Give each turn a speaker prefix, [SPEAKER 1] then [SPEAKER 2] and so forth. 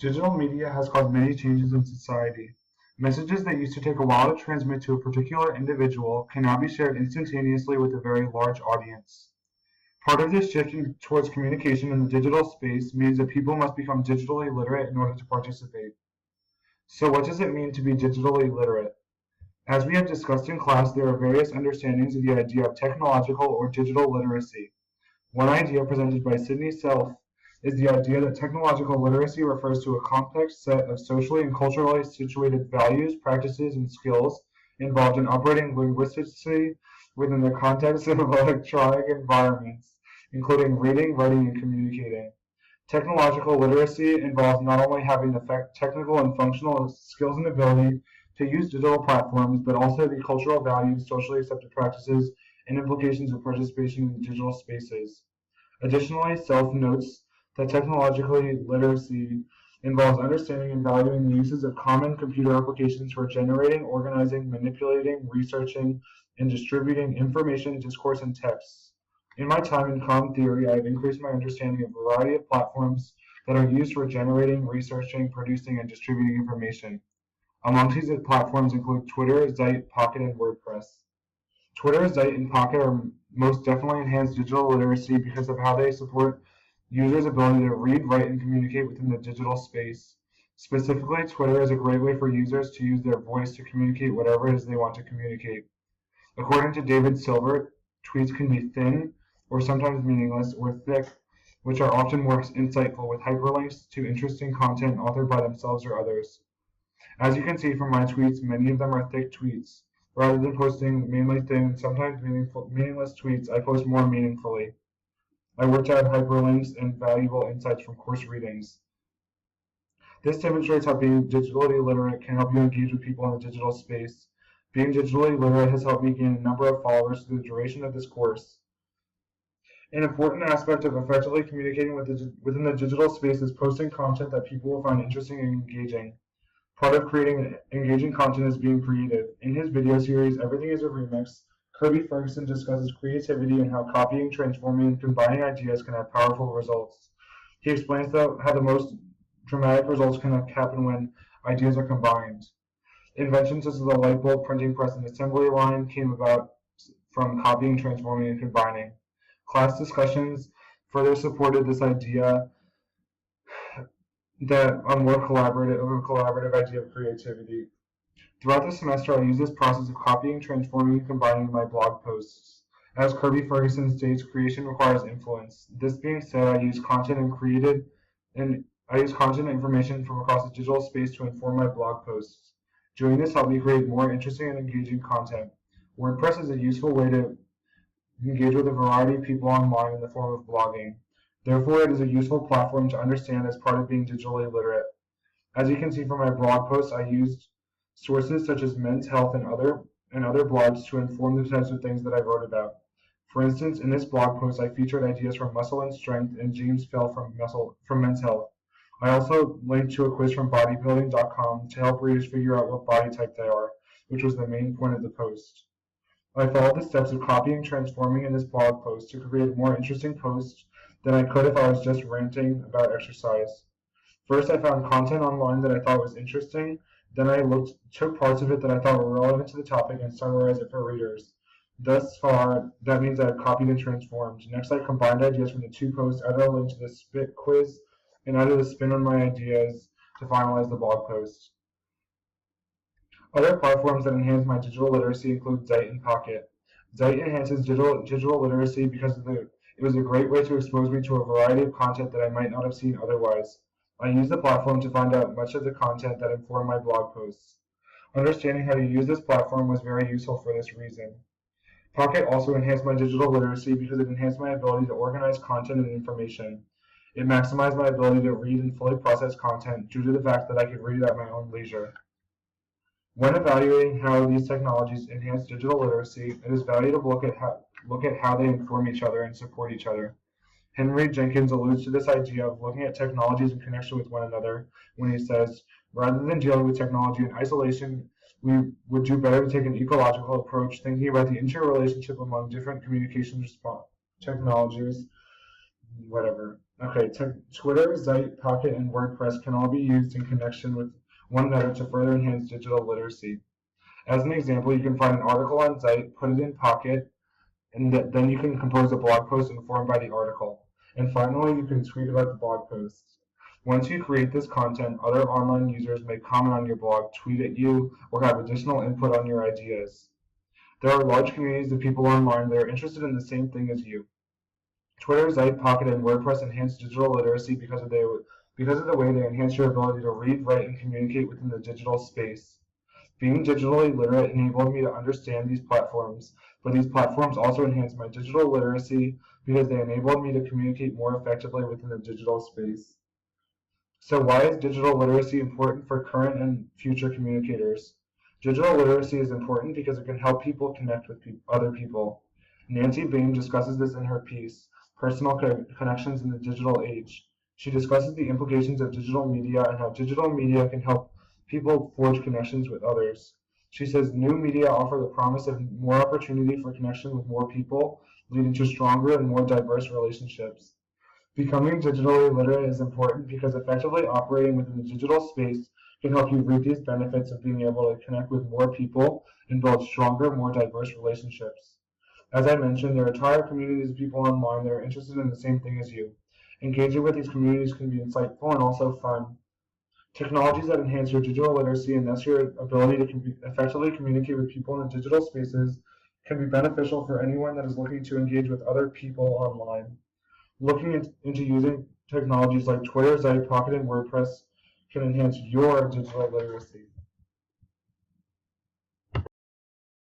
[SPEAKER 1] Digital media has caused many changes in society. Messages that used to take a while to transmit to a particular individual can now be shared instantaneously with a very large audience. Part of this shift towards communication in the digital space means that people must become digitally literate in order to participate. So what does it mean to be digitally literate? As we have discussed in class, there are various understandings of the idea of technological or digital literacy. One idea presented by Sidney Self is the idea that technological literacy refers to a complex set of socially and culturally situated values, practices, and skills involved in operating linguistically within the context of electronic environments, including reading, writing, and communicating. Technological literacy involves not only having the technical and functional skills and ability to use digital platforms, but also the cultural values, socially accepted practices, and implications of participation in digital spaces. Additionally, Self notes that technological literacy involves understanding and valuing the uses of common computer applications for generating, organizing, manipulating, researching, and distributing information, discourse, and texts. In my time in comm theory, I have increased my understanding of a variety of platforms that are used for generating, researching, producing, and distributing information. Among these platforms include Twitter, Zeit, Pocket, and WordPress. Twitter, Zeit, and Pocket are most definitely enhanced digital literacy because of how they support users' ability to read, write, and communicate within the digital space. Specifically, Twitter is a great way for users to use their voice to communicate whatever it is they want to communicate. According to David Silver, tweets can be thin, or sometimes meaningless, or thick, which are often more insightful with hyperlinks to interesting content authored by themselves or others. As you can see from my tweets, many of them are thick tweets. Rather than posting mainly thin, sometimes meaningless tweets, I post more meaningfully. I work to add hyperlinks and valuable insights from course readings. This demonstrates how being digitally literate can help you engage with people in the digital space. Being digitally literate has helped me gain a number of followers through the duration of this course. An important aspect of effectively communicating within the digital space is posting content that people will find interesting and engaging. Part of creating engaging content is being creative. In his video series, Everything is a Remix, Kirby Ferguson discusses creativity and how copying, transforming, and combining ideas can have powerful results. He explains how the most dramatic results can happen when ideas are combined. Inventions such as the light bulb, printing press, and assembly line came about from copying, transforming, and combining. Class discussions further supported this idea that a more collaborative idea of creativity. Throughout the semester, I use this process of copying, transforming, and combining in my blog posts. As Kirby Ferguson states, creation requires influence. This being said, I use content and information from across the digital space to inform my blog posts. Doing this helped me create more interesting and engaging content. WordPress is a useful way to engage with a variety of people online in the form of blogging. Therefore, it is a useful platform to understand as part of being digitally literate. As you can see from my blog posts, I used sources such as Men's Health and other blogs to inform the types of things that I wrote about. For instance, in this blog post, I featured ideas from Muscle and Strength and James Fell from Men's Health. I also linked to a quiz from bodybuilding.com to help readers figure out what body type they are, which was the main point of the post. I followed the steps of copying and transforming in this blog post to create a more interesting post than I could if I was just ranting about exercise. First, I found content online that I thought was interesting. Then I took parts of it that I thought were relevant to the topic and summarized it for readers. Thus far, that means I have copied and transformed. Next, I combined ideas from the two posts, added a link to the spit quiz, and added a spin on my ideas to finalize the blog post. Other platforms that enhance my digital literacy include Zeit and Pocket. Zeit enhances digital literacy because it was a great way to expose me to a variety of content that I might not have seen otherwise. I used the platform to find out much of the content that informed my blog posts. Understanding how to use this platform was very useful for this reason. Pocket also enhanced my digital literacy because it enhanced my ability to organize content and information. It maximized my ability to read and fully process content due to the fact that I could read it at my own leisure. When evaluating how these technologies enhance digital literacy, it is valuable to look at how they inform each other and support each other. Henry Jenkins alludes to this idea of looking at technologies in connection with one another when he says, rather than dealing with technology in isolation, we would do better to take an ecological approach, thinking about the interrelationship among different communications technologies, Okay, Twitter, Zeit, Pocket, and WordPress can all be used in connection with one another to further enhance digital literacy. As an example, you can find an article on Zeit, put it in Pocket, and then you can compose a blog post informed by the article. And finally, you can tweet about the blog post. Once you create this content, other online users may comment on your blog, tweet at you, or have additional input on your ideas. There are large communities of people online that are interested in the same thing as you. Twitter, Zeit, Pocket, and WordPress enhance digital literacy because of the way they enhance your ability to read, write, and communicate within the digital space. Being digitally literate enabled me to understand these platforms, but these platforms also enhance my digital literacy because they enabled me to communicate more effectively within the digital space. So why is digital literacy important for current and future communicators? Digital literacy is important because it can help people connect with other people. Nancy Bain discusses this in her piece, Personal Connections in the Digital Age. She discusses the implications of digital media and how digital media can help people forge connections with others. She says new media offer the promise of more opportunity for connection with more people, leading to stronger and more diverse relationships. Becoming digitally literate is important because effectively operating within the digital space can help you reap these benefits of being able to connect with more people and build stronger, more diverse relationships. As I mentioned, there are entire communities of people online that are interested in the same thing as you. Engaging with these communities can be insightful and also fun. Technologies that enhance your digital literacy and thus your ability to effectively communicate with people in the digital spaces can be beneficial for anyone that is looking to engage with other people online. Looking into using technologies like Twitter, Zeit, Pocket, and WordPress can enhance your digital literacy.